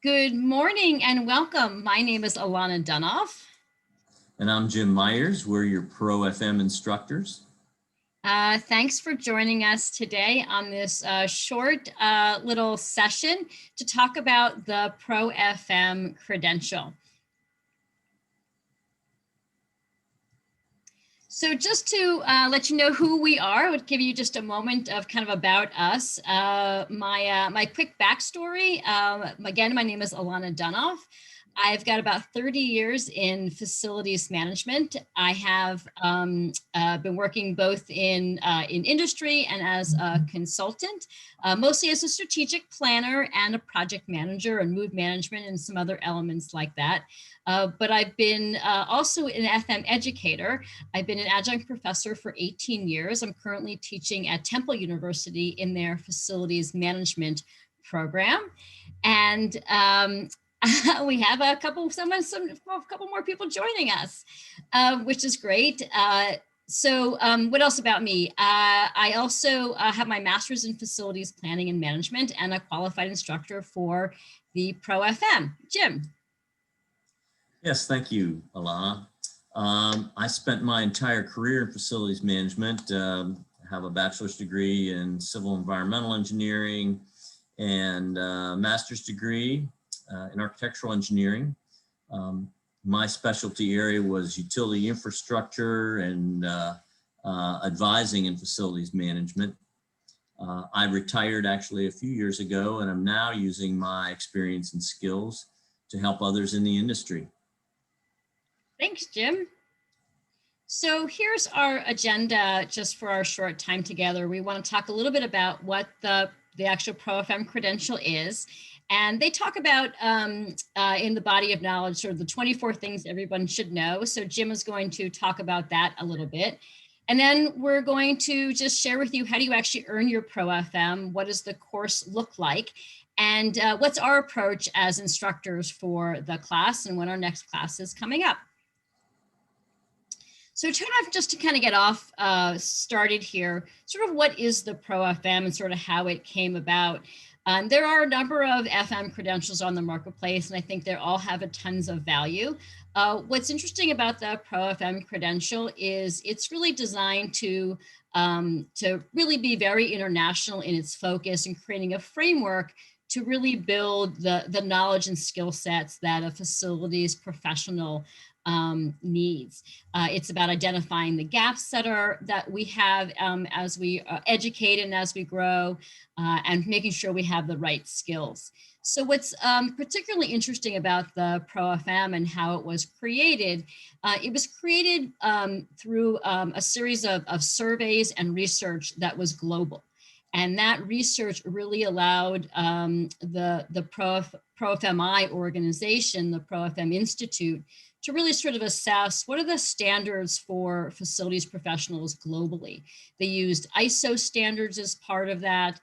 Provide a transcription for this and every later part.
Good morning and welcome. My name is Alana Dunoff. And I'm Jim Myers. We're your ProFM instructors. Thanks for joining us today on this short little session to talk about the ProFM credential. So just to let you know who we are, I would give you just a moment of kind of about us. My quick backstory, again, my name is Alana Dunoff. I've got about 30 years in facilities management. I have been working both in industry and as a consultant, mostly as a strategic planner and a project manager and mood management and some other elements like that. But I've been also an FM educator. I've been an adjunct professor for 18 years. I'm currently teaching at Temple University in their facilities management program. And we have a couple more people joining us, which is great. So what else about me? I also have my master's in facilities planning and management and a qualified instructor for the ProFM. Jim. Yes, thank you, Alana. I spent my entire career in facilities management. I have a bachelor's degree in civil environmental engineering and a master's degree in architectural engineering. My specialty area was utility infrastructure and advising in facilities management. I retired actually a few years ago, and I'm now using my experience and skills to help others in the industry. Thanks, Jim. So here's our agenda just for our short time together. We want to talk a little bit about what the actual ProFM credential is. And they talk about in the body of knowledge, sort of the 24 things everyone should know. So Jim is going to talk about that a little bit. And then we're going to just share with you, how do you actually earn your ProFM? What does the course look like? And what's our approach as instructors for the class and when our next class is coming up? So just to kind of get off started here, sort of what is the ProFM and sort of how it came about. There are a number of FM credentials on the marketplace, and I think they all have a tons of value. What's interesting about the ProFM credential is it's really designed to really be very international in its focus and creating a framework to really build the knowledge and skill sets that a facilities professional needs. It's about identifying the gaps that we have as we educate and as we grow, and making sure we have the right skills. So what's particularly interesting about the ProFM and how it was created, it was created through a series of surveys and research that was global. And that research really allowed the ProFMI organization, the ProFM Institute, to really sort of assess what are the standards for facilities professionals globally. They used ISO standards as part of that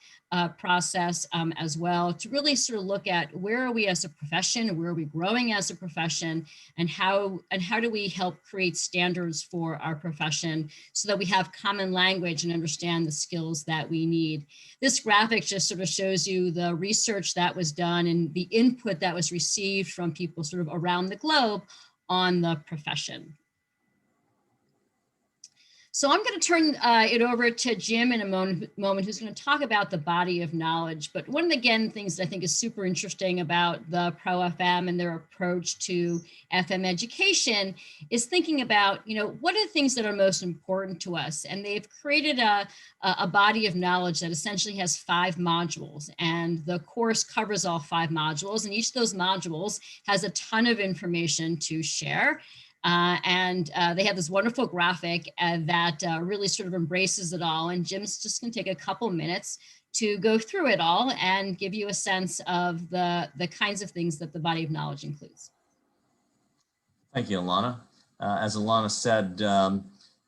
process as well, to really sort of look at where are we as a profession, where are we growing as a profession, and how do we help create standards for our profession so that we have common language and understand the skills that we need. This graphic just sort of shows you the research that was done and the input that was received from people sort of around the globe on the profession. So I'm going to turn it over to Jim in a moment, who's going to talk about the body of knowledge. But one of the things that I think is super interesting about the ProFM and their approach to FM education is thinking about, what are the things that are most important to us? And they've created a body of knowledge that essentially has 5 modules, and the course covers all 5 modules, and each of those modules has a ton of information to share. They have this wonderful graphic that really sort of embraces it all. And Jim's just going to take a couple minutes to go through it all and give you a sense of the kinds of things that the body of knowledge includes. Thank you, Alana. As Alana said,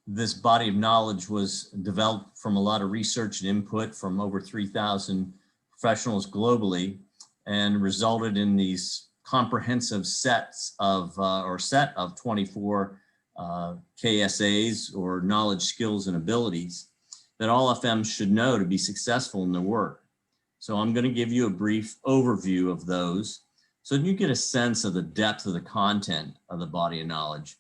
this body of knowledge was developed from a lot of research and input from over 3,000 professionals globally, and resulted in these comprehensive sets of, set of 24 KSAs, or knowledge, skills, and abilities that all FMs should know to be successful in their work. So I'm going to give you a brief overview of those So you get a sense of the depth of the content of the body of knowledge.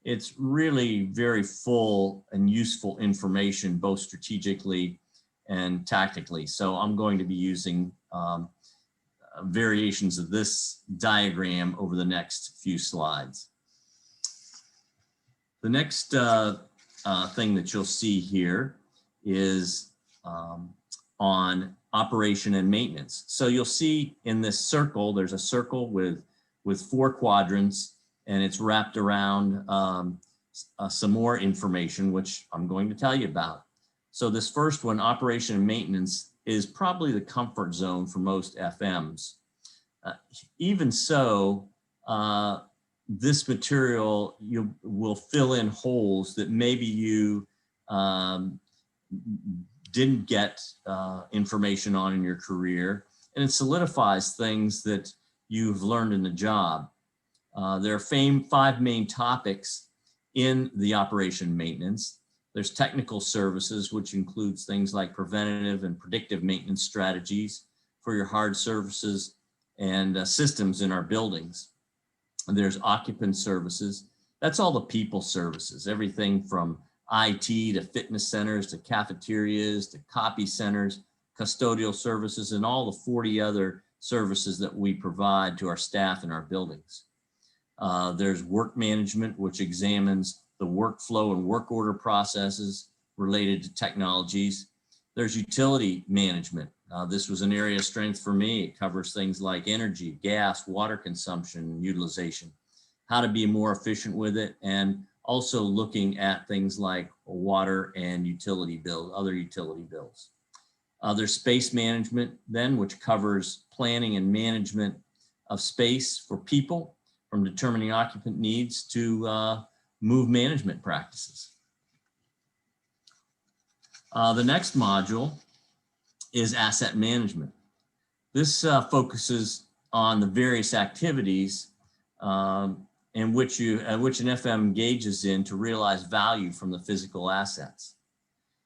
It's really very full and useful information, both strategically and tactically. So I'm going to be using variations of this diagram over the next few slides. The next thing that you'll see here is on operation and maintenance. So you'll see in this circle, there's a circle with 4 quadrants, and it's wrapped around some more information, which I'm going to tell you about. So this first one, operation and maintenance, is probably the comfort zone for most FMs. Even so, this material you will fill in holes that maybe you didn't get information on in your career, and it solidifies things that you've learned in the job. There are 5 main topics in the operation and maintenance. There's technical services, which includes things like preventative and predictive maintenance strategies for your hard surfaces and systems in our buildings. And there's occupant services. That's all the people services, everything from IT to fitness centers to cafeterias to copy centers, custodial services, and all the 40 other services that we provide to our staff in our buildings. There's work management, which examines the workflow and work order processes related to technologies. There's utility management. This was an area of strength for me. It covers things like energy, gas, water consumption, utilization, how to be more efficient with it, and also looking at things like water and utility bills, other utility bills. There's space management then, which covers planning and management of space for people, from determining occupant needs to move management practices. The next module is asset management. This focuses on the various activities in which an FM engages in to realize value from the physical assets.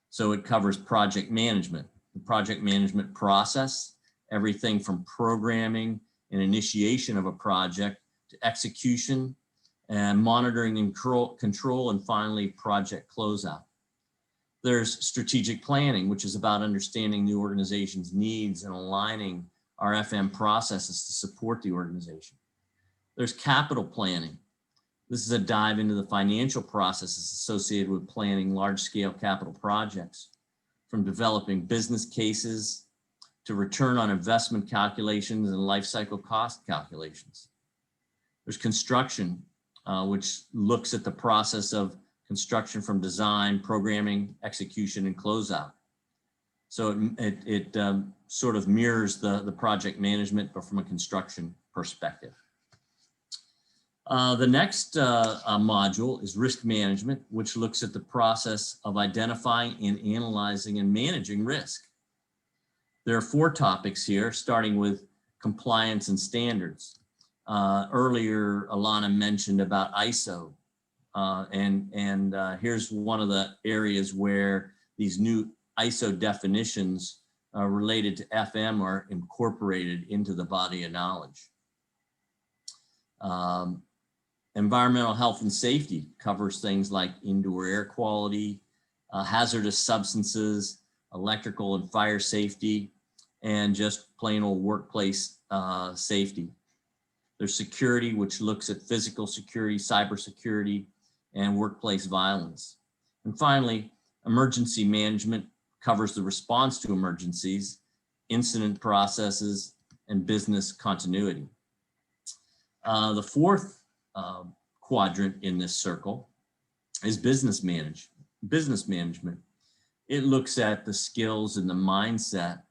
So it covers project management, the project management process, everything from programming and initiation of a project to execution and monitoring and control, and finally project closeout. There's strategic planning, which is about understanding the organization's needs and aligning our FM processes to support the organization. There's capital planning. This is a dive into the financial processes associated with planning large-scale capital projects, from developing business cases to return on investment calculations and life cycle cost calculations. There's construction, which looks at the process of construction from design, programming, execution, and closeout. So it sort of mirrors the project management, but from a construction perspective. The next module is risk management, which looks at the process of identifying and analyzing and managing risk. There are 4 topics here, starting with compliance and standards. Earlier, Alana mentioned about ISO, and here's one of the areas where these new ISO definitions related to FM are incorporated into the body of knowledge. Environmental health and safety covers things like indoor air quality, hazardous substances, electrical and fire safety, and just plain old workplace safety. There's security, which looks at physical security, cybersecurity, and workplace violence. And finally, emergency management covers the response to emergencies, incident processes, and business continuity. The 4th quadrant in this circle is business management. It looks at the skills and the mindset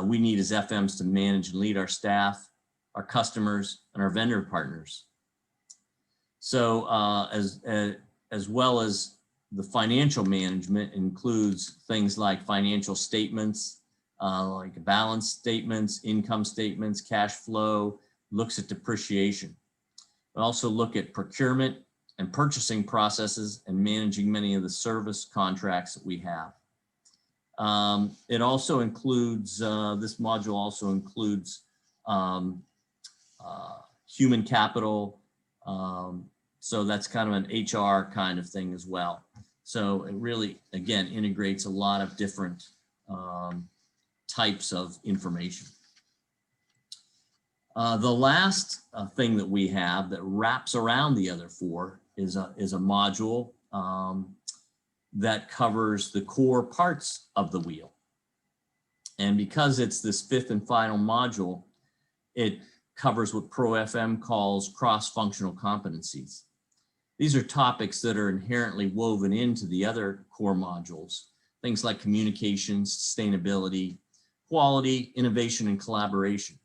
we need as FMs to manage and lead our staff, our customers, and our vendor partners. So as well as the financial management includes things like financial statements, like balance statements, income statements, cash flow, looks at depreciation. We also look at procurement and purchasing processes and managing many of the service contracts that we have. It also includes, this module also includes human capital. So that's kind of an HR kind of thing as well. So it really, again, integrates a lot of different types of information. The last thing that we have that wraps around the other four is a module that covers the core parts of the wheel. And because it's this fifth and final module, it covers what ProFM calls cross-functional competencies. These are topics that are inherently woven into the other core modules, things like communication, sustainability, quality, innovation, and collaboration.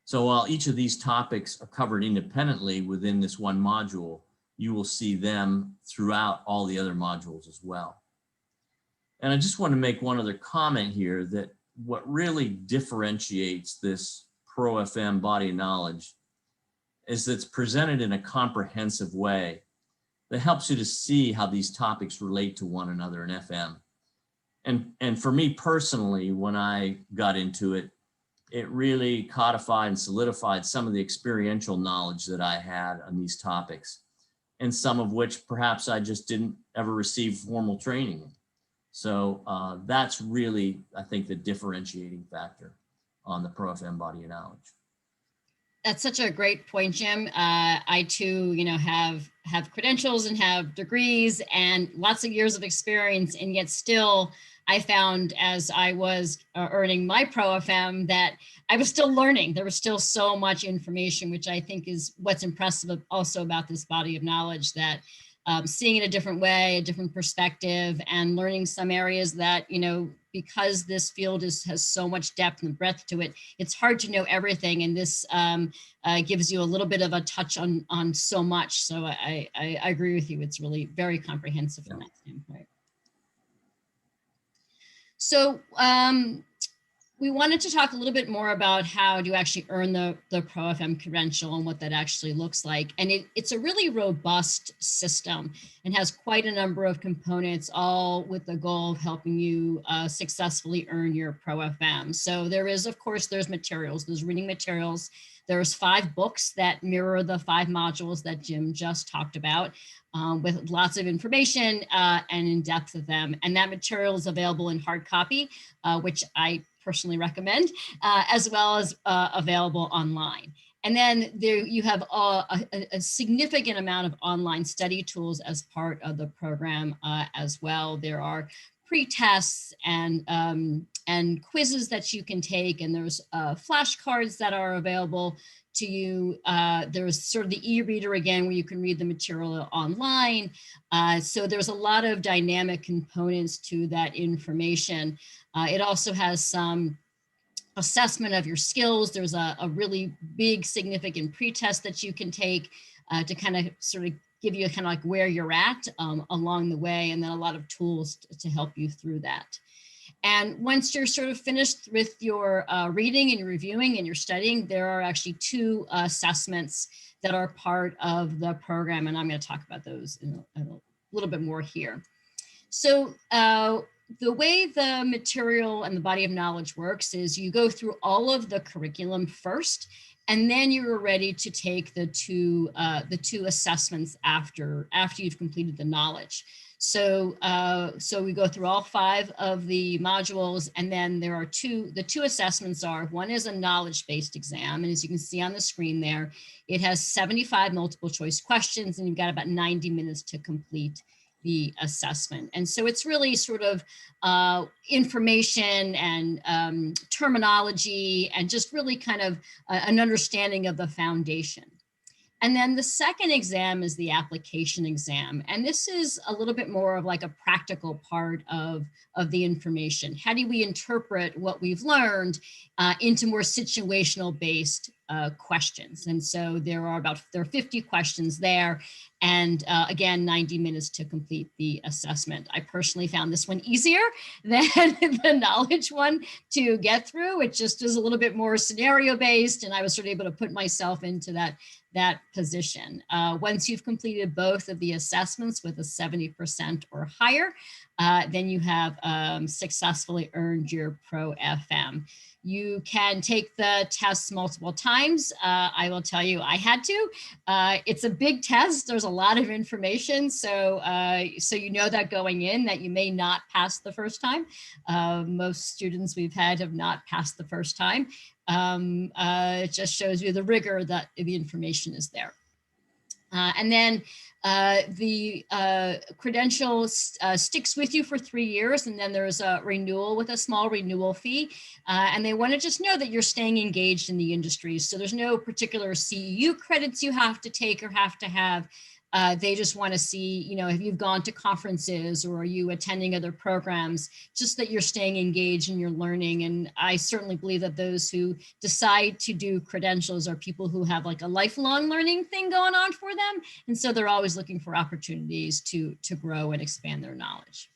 So while each of these topics are covered independently within this one module, you will see them throughout all the other modules as well. And I just want to make one other comment here, that what really differentiates this ProFM body of knowledge is that it's presented in a comprehensive way that helps you to see how these topics relate to one another in FM. And for me personally, when I got into it, it really codified and solidified some of the experiential knowledge that I had on these topics, and some of which perhaps I just didn't ever receive formal training in. So that's really, I think, the differentiating factor on the ProFM body of knowledge. That's such a great point, Jim. I too, have credentials and have degrees and lots of years of experience, and yet still I found as I was earning my ProFM that I was still learning. There was still so much information, which I think is what's impressive also about this body of knowledge, that seeing it a different way, a different perspective, and learning some areas that, because this field has so much depth and breadth to it, it's hard to know everything. And this gives you a little bit of a touch on so much. So I agree with you. It's really very comprehensive from that standpoint. So we wanted to talk a little bit more about how to actually earn the ProFM credential and what that actually looks like. And it's a really robust system and has quite a number of components, all with the goal of helping you successfully earn your ProFM. So there is, of course, there's materials, there's reading materials. There's 5 books that mirror the 5 modules that Jim just talked about, with lots of information and in depth of them. And that material is available in hard copy, which I personally recommend, as well as available online. And then there you have a significant amount of online study tools as part of the program as well. There are pre-tests and quizzes that you can take, and there's flashcards that are available to you. There's sort of the e-reader again, where you can read the material online. So there's a lot of dynamic components to that information. It also has some assessment of your skills. There's a really big, significant pre-test that you can take to kind of sort of give you kind of like where you're at along the way, and then a lot of tools to help you through that. And once you're sort of finished with your reading and your reviewing and your studying, there are actually 2 assessments that are part of the program. And I'm going to talk about those in a little bit more here. So the way the material and the body of knowledge works is you go through all of the curriculum first, and then you're ready to take the two assessments after you've completed the knowledge. So we go through all 5 of the modules, and then there are the two assessments are, one is a knowledge-based exam. And as you can see on the screen there, it has 75 multiple choice questions, and you've got about 90 minutes to complete the assessment. And so it's really sort of information and terminology, and just really kind of an understanding of the foundation. And then the second exam is the application exam. And this is a little bit more of like a practical part of the information. How do we interpret what we've learned into more situational based questions? And so there are 50 questions there. And again, 90 minutes to complete the assessment. I personally found this one easier than the knowledge one to get through. It just is a little bit more scenario based, and I was sort of able to put myself into that position. Once you've completed both of the assessments with a 70% or higher, then you have successfully earned your ProFM. You can take the test multiple times. I will tell you, I had to. It's a big test. There's a lot of information. So, so you know that going in that you may not pass the first time. Most students we've had have not passed the first time. It just shows you the rigor that the information is there. And then the credential sticks with you for 3 years, and then there's a renewal with a small renewal fee. And they want to just know that you're staying engaged in the industry. So there's no particular CEU credits you have to take or have to have. They just want to see, you know, if you've gone to conferences or are you attending other programs, just that you're staying engaged and you're learning. And I certainly believe that those who decide to do credentials are people who have like a lifelong learning thing going on for them. And so they're always looking for opportunities to grow and expand their knowledge.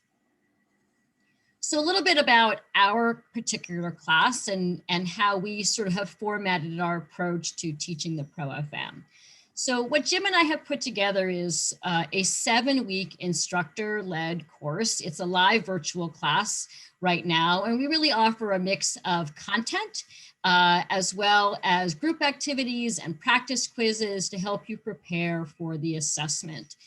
So a little bit about our particular class and how we sort of have formatted our approach to teaching the ProFM. So what Jim and I have put together is a 7-week instructor-led course. It's a live virtual class right now, and we really offer a mix of content as well as group activities and practice quizzes to help you prepare for the assessment.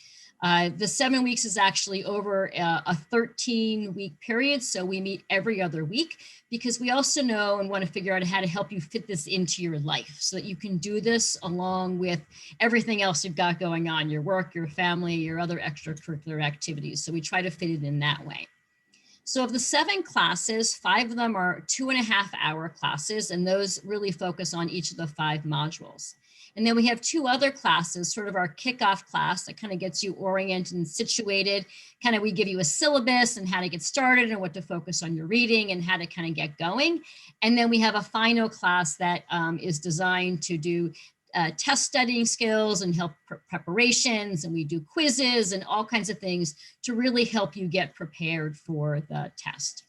The 7 weeks is actually over a 13-week period, so we meet every other week because we also know and want to figure out how to help you fit this into your life so that you can do this along with everything else you've got going on, your work, your family, your other extracurricular activities. So we try to fit it in that way. So of the 7 classes, 5 of them are 2.5-hour classes, and those really focus on each of the 5 modules. And then we have 2 other classes, sort of our kickoff class that kind of gets you oriented and situated. Kind of we give you a syllabus and how to get started and what to focus on your reading and how to kind of get going. And then we have a final class that is designed to do test studying skills and help preparations, and we do quizzes and all kinds of things to really help you get prepared for the test.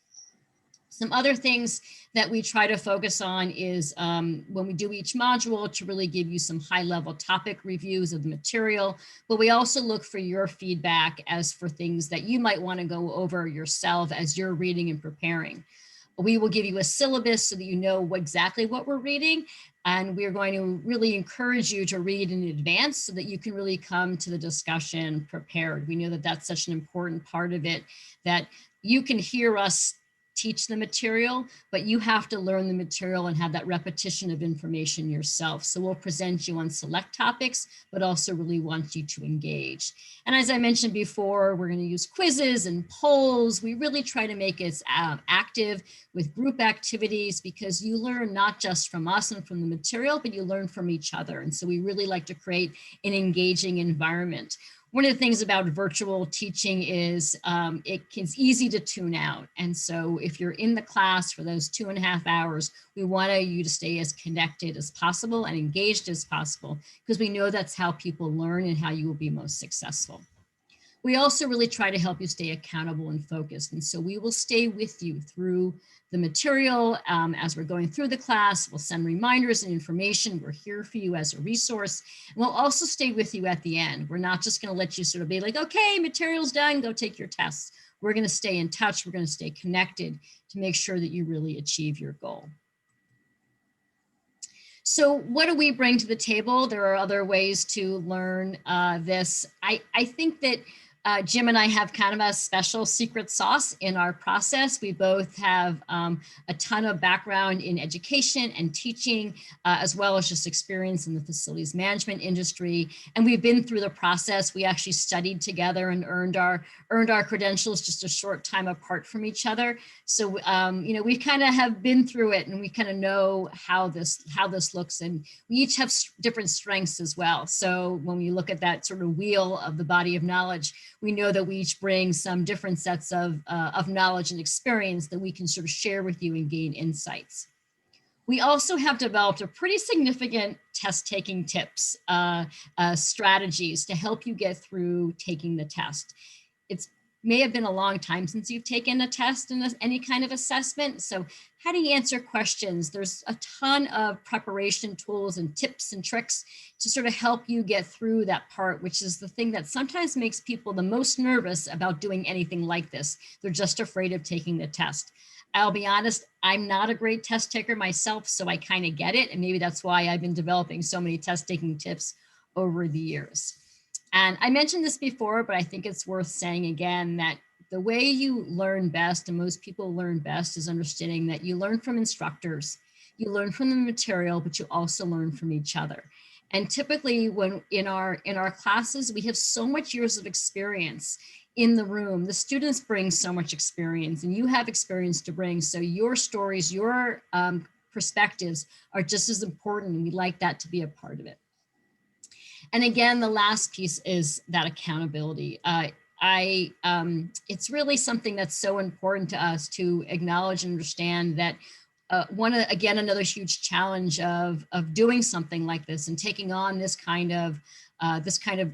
Some other things that we try to focus on is when we do each module to really give you some high-level topic reviews of the material, but we also look for your feedback as for things that you might want to go over yourself as you're reading and preparing. We will give you a syllabus so that you know exactly what we're reading, and we're going to really encourage you to read in advance so that you can really come to the discussion prepared. We know that that's such an important part of it, that you can hear us teach the material, but you have to learn the material and have that repetition of information yourself. So we'll present you on select topics, but also really want you to engage. And as I mentioned before, we're going to use quizzes and polls. We really try to make it active with group activities because you learn not just from us and from the material, but you learn from each other. And so we really like to create an engaging environment. One of the things about virtual teaching is it's easy to tune out. And so if you're in the class for those 2.5 hours, we want you to stay as connected as possible and engaged as possible because we know that's how people learn and how you will be most successful. We also really try to help you stay accountable and focused. And so we will stay with you through the material as we're going through the class. We'll send reminders and information. We're here for you as a resource. And we'll also stay with you at the end. We're not just going to let you sort of be like, okay, material's done, go take your tests. We're going to stay in touch. We're going to stay connected to make sure that you really achieve your goal. So what do we bring to the table? There are other ways to learn this. I think that Jim and I have kind of a special secret sauce in our process. We both have a ton of background in education and teaching, as well as just experience in the facilities management industry. And we've been through the process. We actually studied together and earned our credentials just a short time apart from each other. So, you know, we kind of have been through it and we kind of know how this looks. And we each have different strengths as well. So when we look at that sort of wheel of the body of knowledge, we know that we each bring some different sets of knowledge and experience that we can sort of share with you and gain insights. We also have developed a pretty significant test taking tips, strategies to help you get through taking the test. It's may have been a long time since you've taken a test and any kind of assessment. So how do you answer questions? There's a ton of preparation tools and tips and tricks to sort of help you get through that part, which is the thing that sometimes makes people the most nervous about doing anything like this. They're just afraid of taking the test. I'll be honest, I'm not a great test taker myself, so I kind of get it. And maybe that's why I've been developing so many test taking tips over the years. And I mentioned this before, but I think it's worth saying again that the way you learn best, and most people learn best, is understanding that you learn from instructors, you learn from the material, but you also learn from each other. And typically when in our classes, we have so much years of experience in the room. The students bring so much experience and you have experience to bring. So your stories, your perspectives are just as important, and we like that to be a part of it. And again, the last piece is that accountability. It's really something that's so important to us to acknowledge and understand that again, another huge challenge of doing something like this and taking on this kind of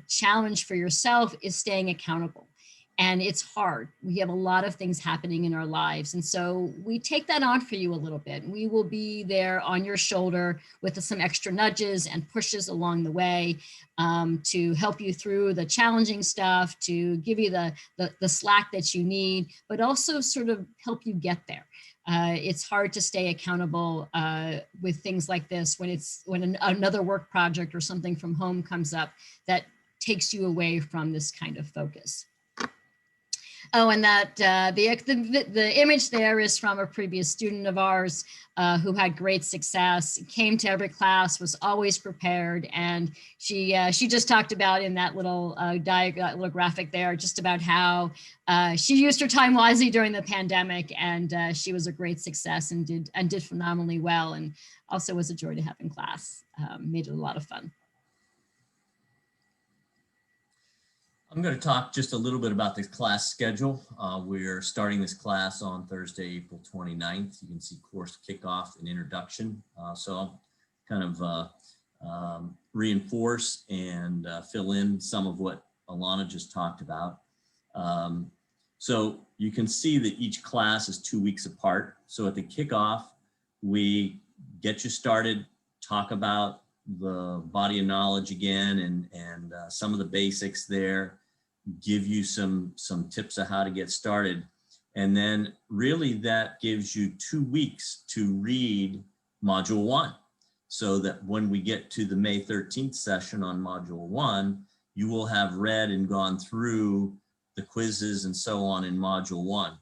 challenge for yourself is staying accountable. And it's hard. We have a lot of things happening in our lives. And so we take that on for you a little bit. We will be there on your shoulder with some extra nudges and pushes along the way to help you through the challenging stuff, to give you the slack that you need, but also sort of help you get there. It's hard to stay accountable with things like this when another work project or something from home comes up that takes you away from this kind of focus. Oh, and that the image there is from a previous student of ours who had great success, came to every class, was always prepared, and she just talked about in that little little graphic there, just about how she used her time wisely during the pandemic, and she was a great success and did phenomenally well, and also was a joy to have in class. Made it a lot of fun. I'm going to talk just a little bit about the class schedule. We're starting this class on Thursday, April 29th. You can see course kickoff and introduction. So I'll kind of reinforce and fill in some of what Alana just talked about. So you can see that each class is 2 weeks apart. So at the kickoff, we get you started, talk about the body of knowledge again and some of the basics there, give you some tips of how to get started. And then really that gives you 2 weeks to read module 1. So that when we get to the May 13th session on module 1, you will have read and gone through the quizzes and so on in module 1.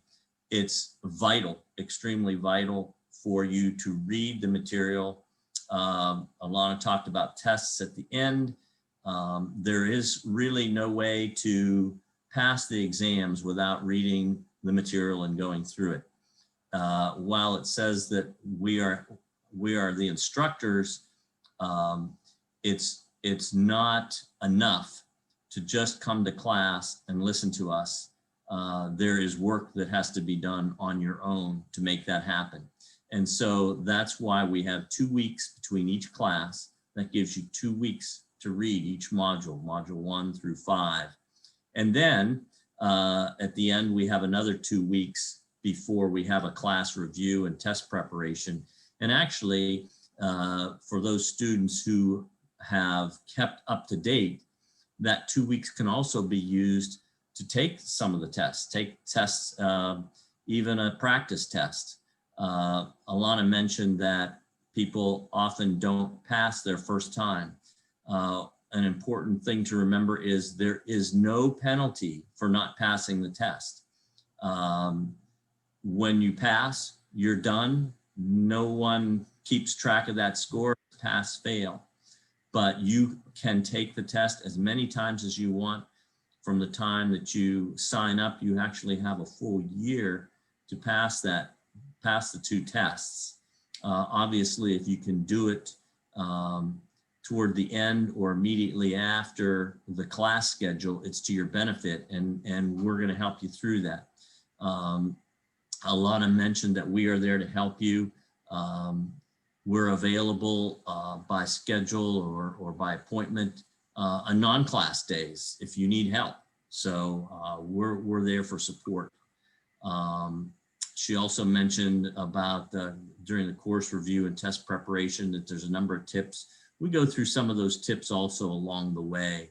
It's vital, extremely vital for you to read the material. Alana talked about tests at the end. There is really no way to pass the exams without reading the material and going through it. While it says that we are the instructors, it's not enough to just come to class and listen to us. There is work that has to be done on your own to make that happen. And so that's why we have 2 weeks between each class. That gives you 2 weeks to read each module, module 1 through 5. And then at the end, we have another 2 weeks before we have a class review and test preparation. And actually, for those students who have kept up to date, that 2 weeks can also be used to take some of the tests, take tests, even a practice test. Alana mentioned that people often don't pass their first time. An important thing to remember is there is no penalty for not passing the test. When you pass, you're done. No one keeps track of that score, pass, fail. But you can take the test as many times as you want. From the time that you sign up, you actually have a full year to pass the 2 tests. Obviously, if you can do it toward the end or immediately after the class schedule, it's to your benefit, and we're going to help you through that. Alana mentioned that we are there to help you. We're available by schedule or by appointment on non-class days if you need help. So we're there for support. She also mentioned about during the course review and test preparation that there's a number of tips. We go through some of those tips also along the way.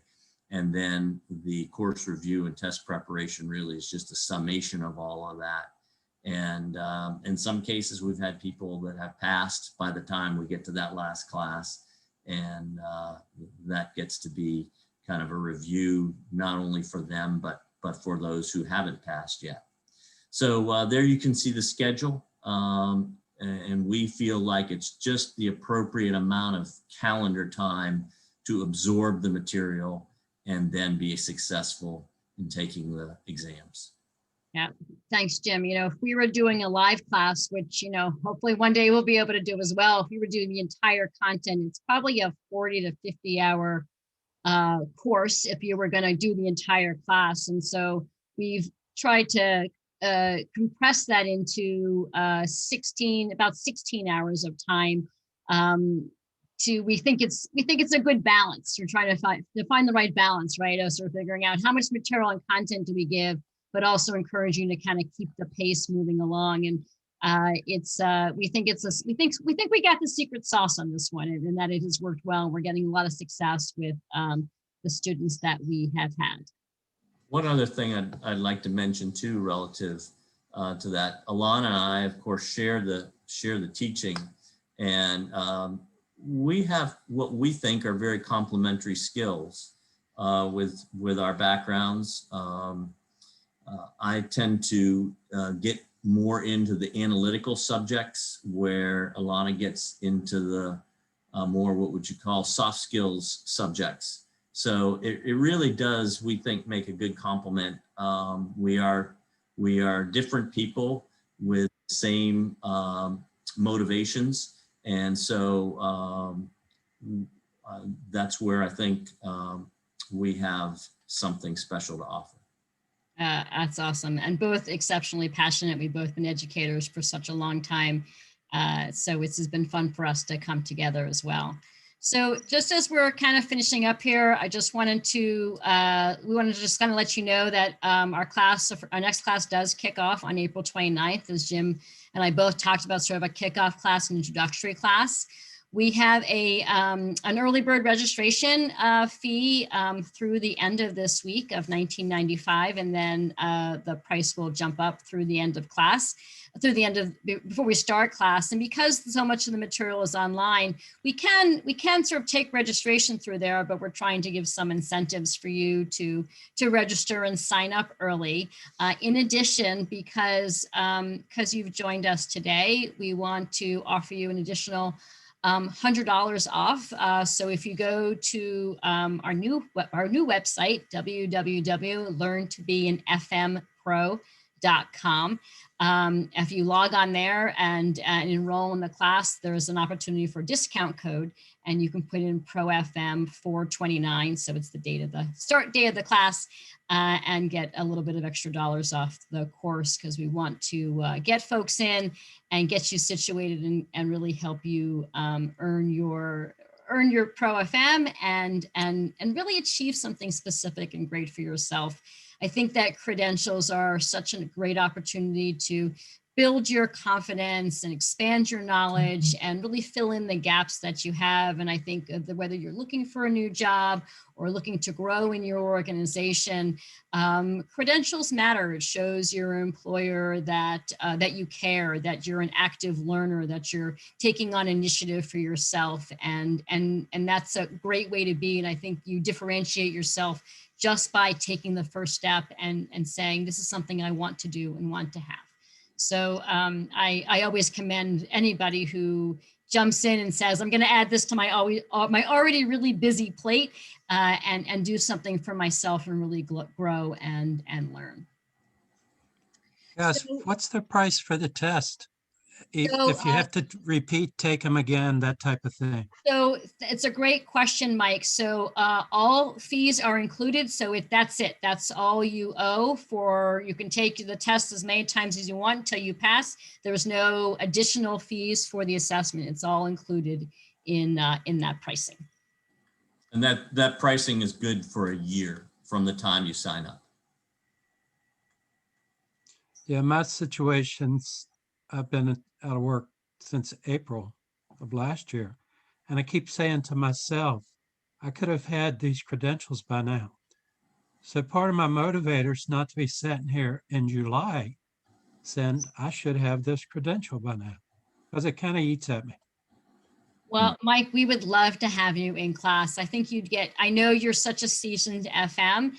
And then the course review and test preparation really is just a summation of all of that. And in some cases, we've had people that have passed by the time we get to that last class. And that gets to be kind of a review, not only for them, but for those who haven't passed yet. So there you can see the schedule. And we feel like it's just the appropriate amount of calendar time to absorb the material and then be successful in taking the exams. Yeah, thanks, Jim. You know, if we were doing a live class, which, you know, hopefully one day we'll be able to do as well, if we were doing the entire content, it's probably a 40 to 50 hour course if you were going to do the entire class. And so we've tried to compress that into about 16 hours of time. We think it's a good balance. We're trying to find the right balance, right? So we're figuring out how much material and content do we give, but also encouraging to kind of keep the pace moving along. And we think we got the secret sauce on this one, and that it has worked well. We're getting a lot of success with the students that we have had. One other thing I'd like to mention too, relative to that, Alana and I, of course, share the teaching, and we have what we think are very complementary skills with our backgrounds. I tend to get more into the analytical subjects, where Alana gets into the more, what would you call, soft skills subjects. So it really does, we think, make a good complement. We are different people with the same motivations. And so that's where I think we have something special to offer. That's awesome. And both exceptionally passionate. We've both been educators for such a long time. So this has been fun for us to come together as well. So just as we're kind of finishing up here, I just wanted to, we wanted to just kind of let you know that our next class does kick off on April 29th, as Jim and I both talked about, sort of a kickoff class, an introductory class. We have an early bird registration fee through the end of this week of $19.95, and then the price will jump up through the end of class, before we start class. And because so much of the material is online, we can sort of take registration through there, but we're trying to give some incentives for you to register and sign up early. In addition, because you've joined us today, we want to offer you an additional $100 off. So if you go to our new website, www.learntobeanfmpro.com, if you log on there and enroll in the class, there's an opportunity for a discount code, and you can put in ProFM 429. So it's the date of the start day of the class, and get a little bit of extra dollars off the course, because we want to get folks in and get you situated and really help you earn your ProFM and really achieve something specific and great for yourself. I think that credentials are such a great opportunity to build your confidence and expand your knowledge and really fill in the gaps that you have. And I think whether you're looking for a new job or looking to grow in your organization, credentials matter. It shows your employer that you care, that you're an active learner, that you're taking on initiative for yourself. And that's a great way to be. And I think you differentiate yourself just by taking the first step and saying, this is something I want to do and want to have. So I always commend anybody who jumps in and says, I'm going to add this to my already really busy plate and do something for myself and really grow and learn. Yes. So, what's the price for the test? If you have to repeat, take them again, that type of thing. So it's a great question, Mike. So all fees are included. So that's it. That's all you owe for. You can take the test as many times as you want until you pass. There's no additional fees for the assessment. It's all included in that pricing. And that pricing is good for a year from the time you sign up. Yeah, my situations, I've been out of work since April of last year. And I keep saying to myself, I could have had these credentials by now. So part of my motivator is not to be sitting here in July saying I should have this credential by now, because it kind of eats at me. Well, Mike, we would love to have you in class. I think you'd get, I know you're such a seasoned FM,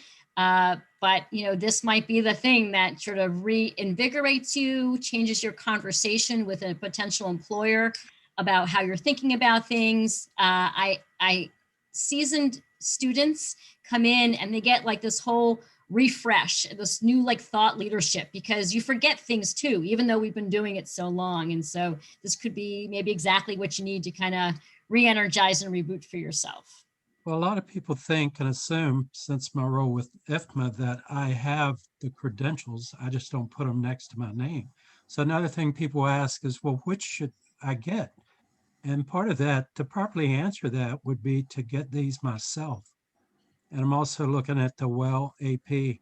but this might be the thing that sort of reinvigorates you, changes your conversation with a potential employer about how you're thinking about things. I seasoned students come in and they get like this whole refresh, this new like thought leadership, because you forget things too, even though we've been doing it so long. And so this could be maybe exactly what you need to kind of re-energize and reboot for yourself. Well, a lot of people think and assume, since my role with IFMA, that I have the credentials. I just don't put them next to my name. So another thing people ask is, well, which should I get? And part of that, to properly answer that, would be to get these myself. And I'm also looking at the Well AP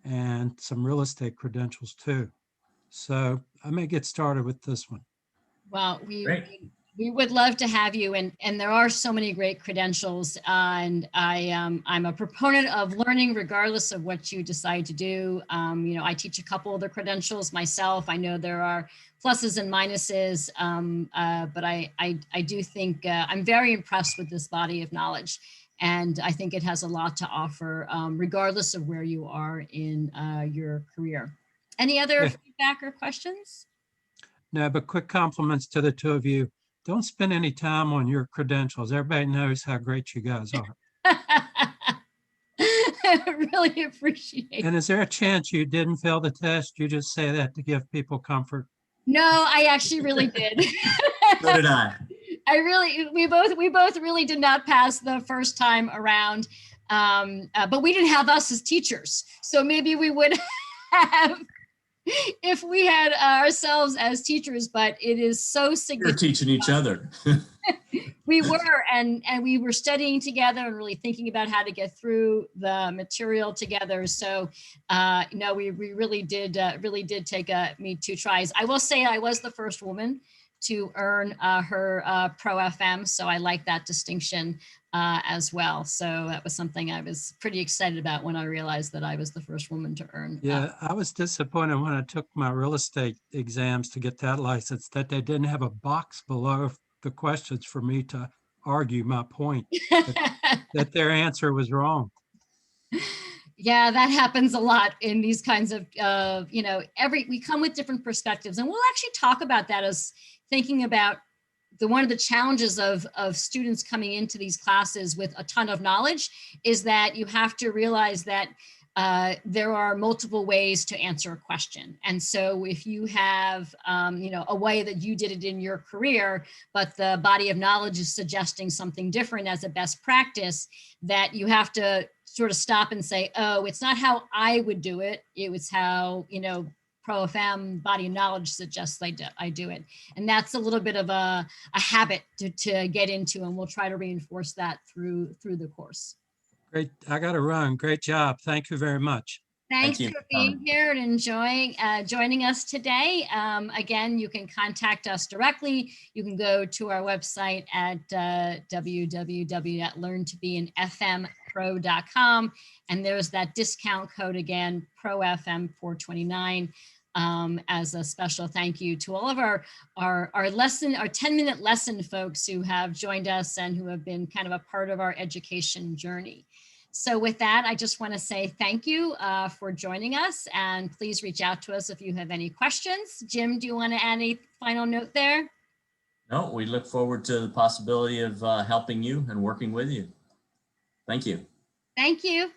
and some real estate credentials too. So I may get started with this one. Well, Great. we would love to have you, and there are so many great credentials, and I'm a proponent of learning regardless of what you decide to do. I teach a couple of the credentials myself. I know there are pluses and minuses, but I do think I'm very impressed with this body of knowledge, and I think it has a lot to offer, regardless of where you are in your career. Any other feedback or questions? No, but quick compliments to the two of you. Don't spend any time on your credentials. Everybody knows how great you guys are. I really appreciate it. And is there a chance you didn't fail the test? You just say that to give people comfort? No, I actually really did. So did I. We both really did not pass the first time around. But we didn't have us as teachers. So maybe we would have if we had ourselves as teachers, but it is so significant. We're teaching each other. We were, and we were studying together and really thinking about how to get through the material together. So, we really did take me 2 tries. I will say I was the first woman to earn her ProFM, so I like that distinction as well. So that was something I was pretty excited about when I realized that I was the first woman to earn. Yeah, I was disappointed when I took my real estate exams to get that license that they didn't have a box below the questions for me to argue my point that their answer was wrong. Yeah, that happens a lot in these kinds of, we come with different perspectives, and we'll actually talk about that as thinking about one of the challenges of students coming into these classes with a ton of knowledge is that you have to realize that there are multiple ways to answer a question. And so if you have, a way that you did it in your career, but the body of knowledge is suggesting something different as a best practice, that you have to sort of stop and say, oh, it's not how I would do it. It was how, ProFM body of knowledge suggests I do it. And that's a little bit of a habit to get into, and we'll try to reinforce that through the course. Great. I got to run. Great job. Thank you very much. Thanks for being here and joining us today. Again, you can contact us directly. You can go to our website at www.learntobeanfmpro.com. And there's that discount code again, ProFM429, as a special thank you to all of our 10-minute lesson folks who have joined us and who have been kind of a part of our education journey. So with that, I just want to say thank you for joining us, and please reach out to us if you have any questions. Jim, do you want to add any final note there? No, we look forward to the possibility of helping you and working with you. Thank you. Thank you.